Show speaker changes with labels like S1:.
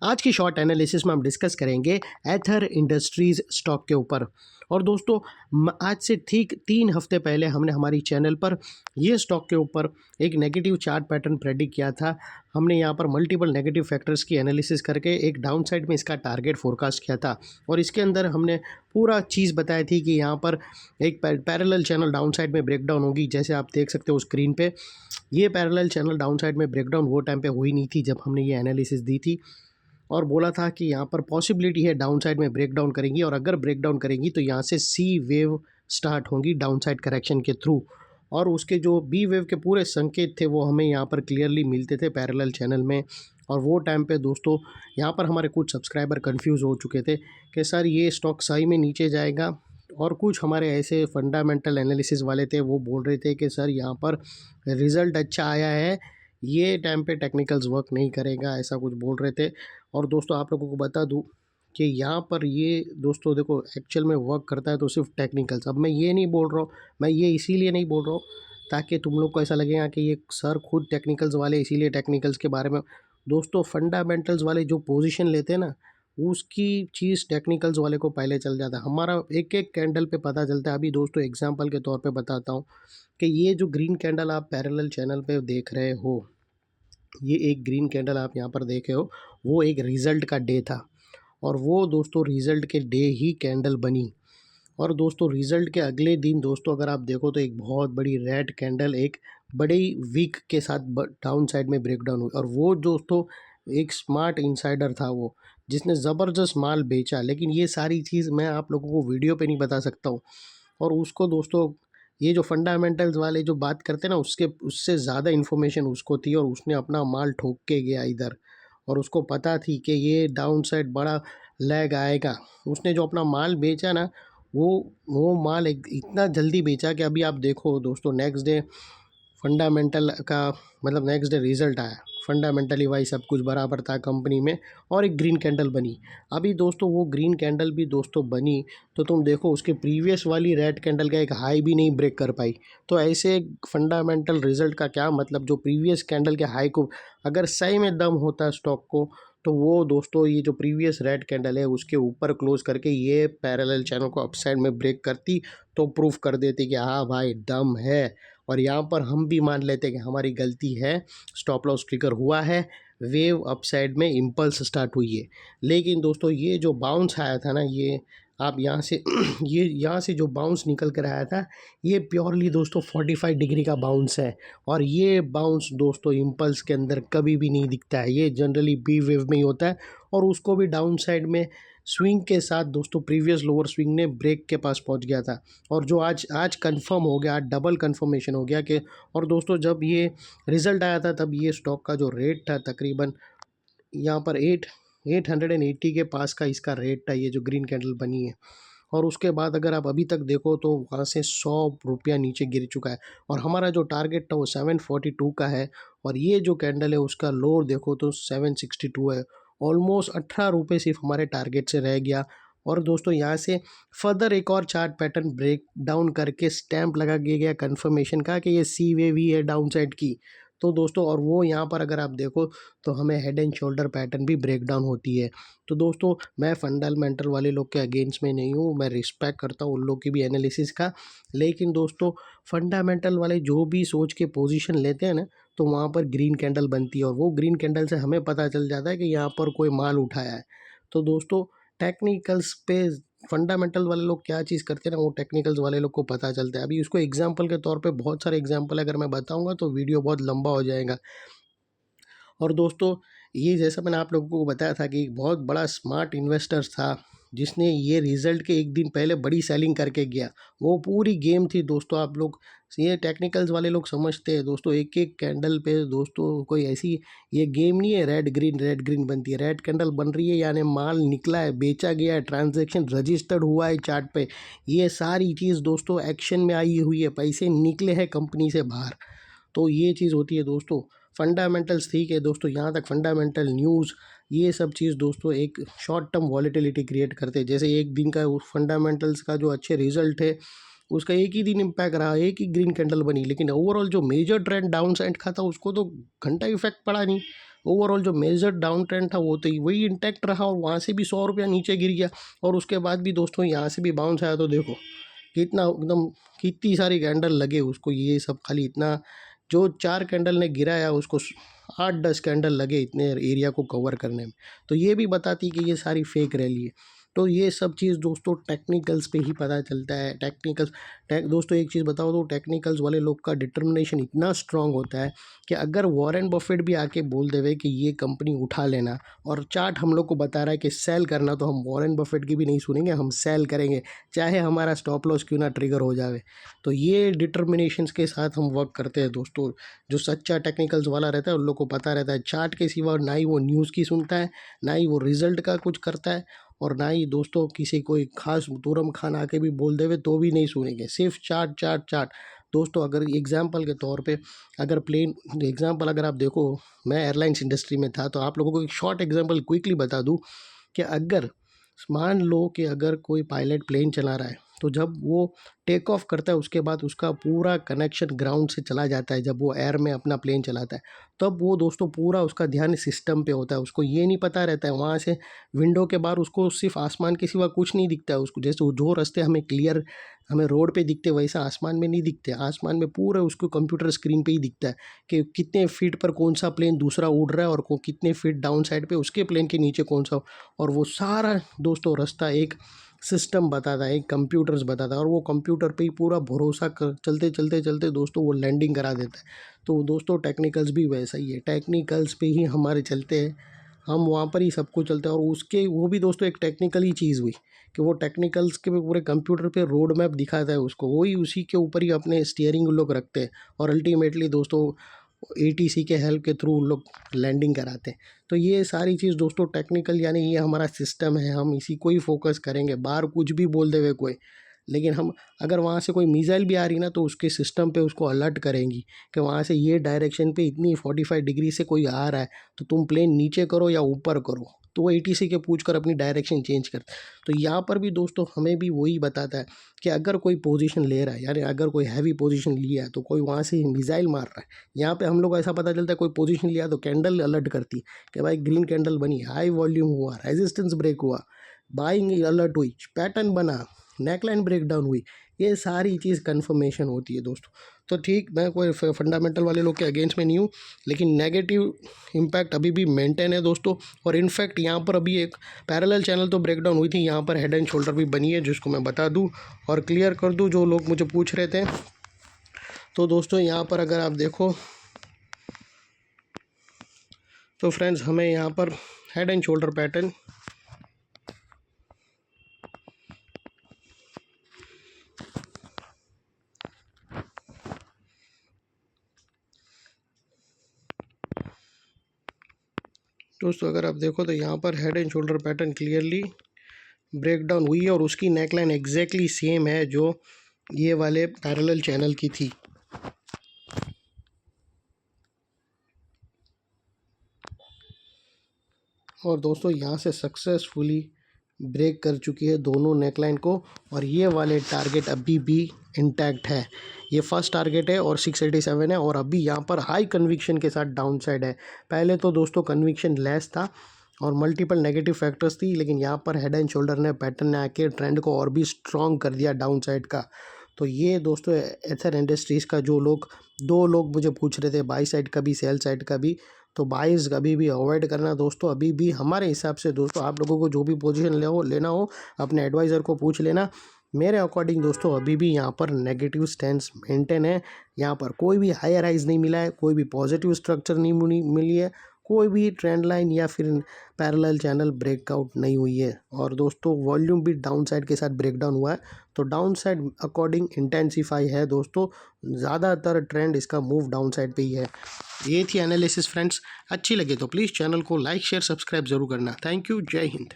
S1: आज की short analysis में हम डिस्कस करेंगे एथर इंडस्ट्रीज़ स्टॉक के ऊपर। और दोस्तों आज से ठीक 3 हफ्ते पहले हमने हमारी चैनल पर ये स्टॉक के ऊपर एक नेगेटिव चार्ट पैटर्न प्रेडिक्ट किया था। हमने यहाँ पर मल्टीपल नेगेटिव फैक्टर्स की एनालिसिस करके एक डाउन साइड में इसका टारगेट फोरकास्ट किया था और इसके अंदर हमने पूरा चीज़ बताई थी कि यहाँ पर एक पैरेलल चैनल डाउन साइड में ब्रेकडाउन होगी। जैसे आप देख सकते हो स्क्रीन पे, ये पैरेलल चैनल डाउन साइड में ब्रेकडाउन वो टाइम पे हुई नहीं थी जब हमने ये एनालिसिस दी थी और बोला था कि यहाँ पर पॉसिबिलिटी है डाउन साइड में ब्रेक डाउन करेंगी और अगर ब्रेक डाउन करेंगी तो यहाँ से सी वेव स्टार्ट होंगी डाउन साइड करेक्शन के थ्रू। और उसके जो बी वेव के पूरे संकेत थे वो हमें यहाँ पर क्लियरली मिलते थे पैरेलल चैनल में। और वो टाइम पे दोस्तों यहाँ पर हमारे कुछ सब्सक्राइबर कंफ्यूज हो चुके थे कि सर ये स्टॉक सही में नीचे जाएगा, और कुछ हमारे ऐसे फंडामेंटल एनालिसिस वाले थे वो बोल रहे थे कि सर यहाँ पर रिज़ल्ट अच्छा आया है, ये टाइम पे टेक्निकल्स वर्क नहीं करेगा, ऐसा कुछ बोल रहे थे। और दोस्तों आप लोगों को बता दूं कि यहाँ पर ये दोस्तों देखो एक्चुअल में वर्क करता है तो सिर्फ टेक्निकल्स। अब मैं ये नहीं बोल रहा हूँ, मैं ये इसीलिए नहीं बोल रहा हूँ ताकि तुम लोग को ऐसा लगेगा कि ये सर खुद टेक्निकल्स वाले इसीलिए टेक्निकल्स के बारे में। दोस्तों फंडामेंटल्स वाले जो पोजीशन लेते हैं ना, उसकी चीज़ टेक्निकल्स वाले को पहले चल जाता है, हमारा एक एक कैंडल पे पता चलता है। अभी दोस्तों एग्जांपल के तौर पे बताता हूँ कि ये जो ग्रीन कैंडल आप पैरेलल चैनल पे देख रहे हो, ये एक ग्रीन कैंडल आप यहाँ पर देख रहे हो, वो एक रिज़ल्ट का डे था और वो दोस्तों रिज़ल्ट के डे ही कैंडल बनी। और दोस्तों रिज़ल्ट के अगले दिन दोस्तों अगर आप देखो तो एक बहुत बड़ी रेड कैंडल एक बड़ी वीक के साथ डाउन साइड में ब्रेकडाउन हुई। और वो दोस्तों एक स्मार्ट इनसाइडर था वो, जिसने ज़बरदस्त माल बेचा। लेकिन ये सारी चीज़ मैं आप लोगों को वीडियो पे नहीं बता सकता हूँ। और उसको दोस्तों ये जो फंडामेंटल्स वाले जो बात करते हैं ना, उसके उससे ज़्यादा इन्फॉर्मेशन उसको थी और उसने अपना माल ठोक के गया इधर। और उसको पता थी कि ये डाउन साइड बड़ा लैग आएगा। उसने जो अपना माल बेचा ना, वो माल इतना जल्दी बेचा कि अभी आप देखो दोस्तों नेक्स्ट डे फंडामेंटल का मतलब नेक्स्ट डे रिज़ल्ट आया, फंडामेंटली वाइज सब कुछ बराबर था कंपनी में और एक ग्रीन कैंडल बनी। अभी दोस्तों वो ग्रीन कैंडल भी दोस्तों बनी तो तुम देखो उसके प्रीवियस वाली रेड कैंडल का एक हाई भी नहीं ब्रेक कर पाई। तो ऐसे फंडामेंटल रिज़ल्ट का क्या मतलब, जो प्रीवियस कैंडल के हाई को अगर सही में दम होता स्टॉक को तो वो दोस्तों ये जो प्रीवियस रेड कैंडल है उसके ऊपर क्लोज करके ये पैरेलल चैनल को अपसाइड में ब्रेक करती तो प्रूफ कर देती कि हाँ भाई दम है। और यहाँ पर हम भी मान लेते कि हमारी गलती है, स्टॉप लॉस ट्रिगर हुआ है, वेव अपसाइड में इम्पल्स स्टार्ट हुई है। लेकिन दोस्तों ये जो बाउंस आया था ना, ये आप यहाँ से ये यहाँ से जो बाउंस निकल कर आया था, ये प्योरली दोस्तों 45 डिग्री का बाउंस है। और ये बाउंस दोस्तों इम्पल्स के अंदर कभी भी नहीं दिखता है, ये जनरली बी वेव में ही होता है। और उसको भी डाउन साइड में स्विंग के साथ दोस्तों प्रीवियस लोअर स्विंग ने ब्रेक के पास पहुंच गया था। और जो आज कंफर्म हो गया, आज डबल कंफर्मेशन हो गया कि। और दोस्तों जब ये रिज़ल्ट आया था तब ये स्टॉक का जो रेट था तकरीबन यहाँ पर 880 के पास का इसका रेट था, ये जो ग्रीन कैंडल बनी है। और उसके बाद अगर आप अभी तक देखो तो वहाँ से 100 रुपया नीचे गिर चुका है और हमारा जो टारगेट था वो 742 का है। और ये जो कैंडल है उसका लोअर देखो तो 762 है, ऑलमोस्ट 18 रुपये सिर्फ हमारे टारगेट से रह गया। और दोस्तों यहाँ से फर्दर एक और चार्ट पैटर्न ब्रेक डाउन करके स्टैंप लगा दिया गया कन्फर्मेशन का कि ये सी वेव ही है डाउन साइड की। तो दोस्तों और वो यहाँ पर अगर आप देखो तो हमें हेड एंड शोल्डर पैटर्न भी ब्रेक डाउन होती है। तो दोस्तों मैं फंडामेंटल वाले लोग के अगेंस्ट में नहीं हूँ, मैं रिस्पेक्ट करता हूँ उन लोग की भी एनालिसिस का। लेकिन दोस्तों फंडामेंटल वाले जो भी सोच के पोजीशन लेते हैं ना, तो वहाँ पर ग्रीन कैंडल बनती है और वो ग्रीन कैंडल से हमें पता चल जाता है कि यहाँ पर कोई माल उठाया है। तो दोस्तों टेक्निकल्स पे फंडामेंटल वाले लोग क्या चीज़ करते हैं ना, वो टेक्निकल्स वाले लोग को पता चलता है। अभी उसको एग्जांपल के तौर पे बहुत सारे एग्जांपल अगर मैं बताऊंगा तो वीडियो बहुत लंबा हो जाएगा। और दोस्तों ये जैसा मैंने आप लोगों को बताया था कि एक बहुत बड़ा स्मार्ट इन्वेस्टर था जिसने ये रिज़ल्ट के एक दिन पहले बड़ी सेलिंग करके गया। वो पूरी गेम थी दोस्तों। आप लोग ये टेक्निकल्स वाले लोग समझते हैं दोस्तों, एक एक कैंडल पे दोस्तों कोई ऐसी ये गेम नहीं है रेड ग्रीन बनती है। रेड कैंडल बन रही है यानी माल निकला है, बेचा गया है, ट्रांजैक्शन रजिस्टर्ड हुआ है चार्ट पे। ये सारी चीज़ दोस्तों एक्शन में आई हुई है, पैसे निकले हैं कंपनी से बाहर। तो ये चीज़ होती है दोस्तों। फंडामेंटल्स ठीक है दोस्तों, यहाँ तक फंडामेंटल न्यूज़ ये सब चीज़ दोस्तों एक शॉर्ट टर्म वॉलेटिलिटी क्रिएट करते हैं। जैसे एक दिन का फंडामेंटल्स का जो अच्छे रिजल्ट है उसका एक ही दिन इम्पैक्ट रहा, एक ही ग्रीन कैंडल बनी, लेकिन ओवरऑल जो मेजर ट्रेंड डाउन साइड का था उसको तो घंटा इफेक्ट पड़ा नहीं। ओवरऑल जो मेजर डाउन ट्रेंड था वो तो वही इंटैक्ट रहा और वहाँ से भी 100 रुपया नीचे गिर गया और उसके बाद भी दोस्तों यहाँ से भी बाउंस आया। तो देखो कितना एकदम कितनी सारी कैंडल लगे उसको, ये सब खाली इतना जो 4 कैंडल ने गिराया उसको 8-10 कैंडल लगे इतने एरिया को कवर करने में। तो ये भी बताती कि ये सारी फेक रैली है। तो ये सब चीज़ दोस्तों टेक्निकल्स पे ही पता चलता है। दोस्तों एक चीज़ बताओ तो टेक्निकल्स वाले लोग का डिटर्मिनेशन इतना स्ट्रांग होता है कि अगर वॉरेन बफेट भी आके बोल देवे कि ये कंपनी उठा लेना और चार्ट हम लोग को बता रहा है कि सेल करना, तो हम वॉरेन बफेट की भी नहीं सुनेंगे, हम सेल करेंगे चाहे हमारा स्टॉप लॉस क्यों ना ट्रिगर हो जावे। तो ये डिटर्मिनेशंस के साथ हम वर्क करते हैं दोस्तों। जो सच्चा टेक्निकल्स वाला रहता है उन लोग को पता रहता है चार्ट के सिवा ना ही वो न्यूज़ की सुनता है, ना ही वो रिजल्ट का कुछ करता है, और ना ही दोस्तों किसी कोई खास तुरम खान आके भी बोल देवे तो भी नहीं सुनेंगे, सिर्फ चार्ट चार्ट चार्ट। दोस्तों अगर एग्जांपल के तौर पे अगर प्लेन एग्जांपल अगर आप देखो, मैं एयरलाइंस इंडस्ट्री में था तो आप लोगों को एक शॉर्ट एग्जांपल क्विकली बता दूं कि अगर मान लो कि अगर कोई पायलट प्लेन चला रहा है तो जब वो टेक ऑफ करता है उसके बाद उसका पूरा कनेक्शन ग्राउंड से चला जाता है, जब वो एयर में अपना प्लेन चलाता है तब वो दोस्तों पूरा उसका ध्यान सिस्टम पे होता है। उसको ये नहीं पता रहता है वहाँ से विंडो के बाहर उसको सिर्फ आसमान के सिवा कुछ नहीं दिखता है उसको। जैसे जो रास्ते हमें क्लियर हमें रोड पे दिखते वैसा आसमान में नहीं दिखते। आसमान में पूरे उसको कंप्यूटर स्क्रीन पे ही दिखता है कि कितने फीट पर कौन सा प्लेन दूसरा उड़ रहा है और कितने फीट डाउन साइड पे उसके प्लेन के नीचे कौन सा। और वो सारा दोस्तों रास्ता एक सिस्टम बताता है, एक कंप्यूटर्स बताता है, और वो कंप्यूटर पे ही पूरा भरोसा कर चलते चलते चलते दोस्तों वो लैंडिंग करा देता है। तो दोस्तों टेक्निकल्स भी वैसा ही है, टेक्निकल्स पे ही हमारे चलते हैं, हम वहाँ पर ही सब कुछ चलता है। और उसके वो भी दोस्तों एक टेक्निकल ही चीज़ हुई कि वो टेक्निकल्स के पूरे कंप्यूटर पे रोड मैप दिखाता है उसको, वही उसी के ऊपर ही अपने स्टीयरिंग लोग रखते हैं और अल्टीमेटली दोस्तों एटीसी के हेल्प के थ्रू लोग लैंडिंग कराते हैं। तो ये सारी चीज़ दोस्तों टेक्निकल यानी ये हमारा सिस्टम है, हम इसी को ही फोकस करेंगे। बाहर कुछ भी बोल देवे कोई, लेकिन हम अगर वहाँ से कोई मिसाइल भी आ रही ना तो उसके सिस्टम पे उसको अलर्ट करेंगी कि वहाँ से ये डायरेक्शन पे इतनी 45 डिग्री से कोई आ रहा है तो तुम प्लेन नीचे करो या ऊपर करो। तो वो एटीसी के पूछ कर अपनी डायरेक्शन चेंज करता है। तो यहाँ पर भी दोस्तों हमें भी वही बताता है कि अगर कोई पोजीशन ले रहा है यानी अगर कोई हैवी पोजीशन लिया है तो कोई वहाँ से मिसाइल मार रहा है, यहाँ पे हम लोग को ऐसा पता चलता है कोई पोजीशन लिया तो कैंडल अलर्ट करती है कि भाई ग्रीन कैंडल बनी, हाई वॉल्यूम हुआ, रेजिस्टेंस ब्रेक हुआ, बाइंग अलर्ट हुई, पैटर्न बना, नेकलाइन ब्रेक डाउन हुई। ये सारी चीज़ कंफर्मेशन होती है दोस्तों। तो ठीक, मैं कोई फंडामेंटल वाले लोग के अगेंस्ट में नहीं हूँ, लेकिन नेगेटिव इम्पैक्ट अभी भी मेंटेन है दोस्तों। और इनफैक्ट यहाँ पर अभी एक पैरेलल चैनल तो ब्रेकडाउन हुई थी, यहाँ पर हेड एंड शोल्डर भी बनी है जिसको मैं बता दूँ और क्लियर कर दूँ जो लोग मुझे पूछ रहे थे। तो दोस्तों यहाँ पर अगर आप देखो तो फ्रेंड्स हमें यहाँ पर हेड एंड शोल्डर पैटर्न दोस्तों अगर आप देखो तो यहाँ पर head and shoulder pattern clearly break down हुई है और उसकी नेकलाइन एग्जैक्टली सेम है जो ये वाले पैरेलल चैनल की थी। और दोस्तों यहाँ से सक्सेसफुली ब्रेक कर चुकी है दोनों नेकलाइन को और ये वाले टारगेट अभी भी इंटैक्ट है। ये फर्स्ट टारगेट है और 687 है और अभी यहाँ पर हाई कन्विक्शन के साथ डाउन साइड है। पहले तो दोस्तों कन्विक्शन लेस था और मल्टीपल नेगेटिव फैक्टर्स थी, लेकिन यहाँ पर हेड एंड शोल्डर ने पैटर्न ने आके ट्रेंड को और भी स्ट्रॉन्ग कर दिया डाउन साइड का। तो ये दोस्तों एथर इंडस्ट्रीज़ का जो लोग दो लोग मुझे पूछ रहे थे बाई साइड का भी सेल साइड का भी, तो बाइस कभी भी अवॉइड करना दोस्तों। अभी भी हमारे हिसाब से दोस्तों आप लोगों को जो भी पोजीशन लेना हो अपने एडवाइज़र को पूछ लेना। मेरे अकॉर्डिंग दोस्तों अभी भी यहाँ पर नेगेटिव स्टैंस मेंटेन है। यहाँ पर कोई भी हायर राइज नहीं मिला है, कोई भी पॉजिटिव स्ट्रक्चर नहीं मिली है, कोई भी ट्रेंड लाइन या फिर पैरेलल चैनल ब्रेकआउट नहीं हुई है। और दोस्तों वॉल्यूम भी डाउन साइड के साथ ब्रेकडाउन हुआ है, तो डाउन साइड अकॉर्डिंग इंटेंसिफाई है दोस्तों। ज़्यादातर ट्रेंड इसका मूव डाउन साइड पे ही है। ये थी एनालिसिस फ्रेंड्स। अच्छी लगे तो प्लीज़ चैनल को लाइक शेयर सब्सक्राइब ज़रूर करना। थैंक यू, जय हिंद।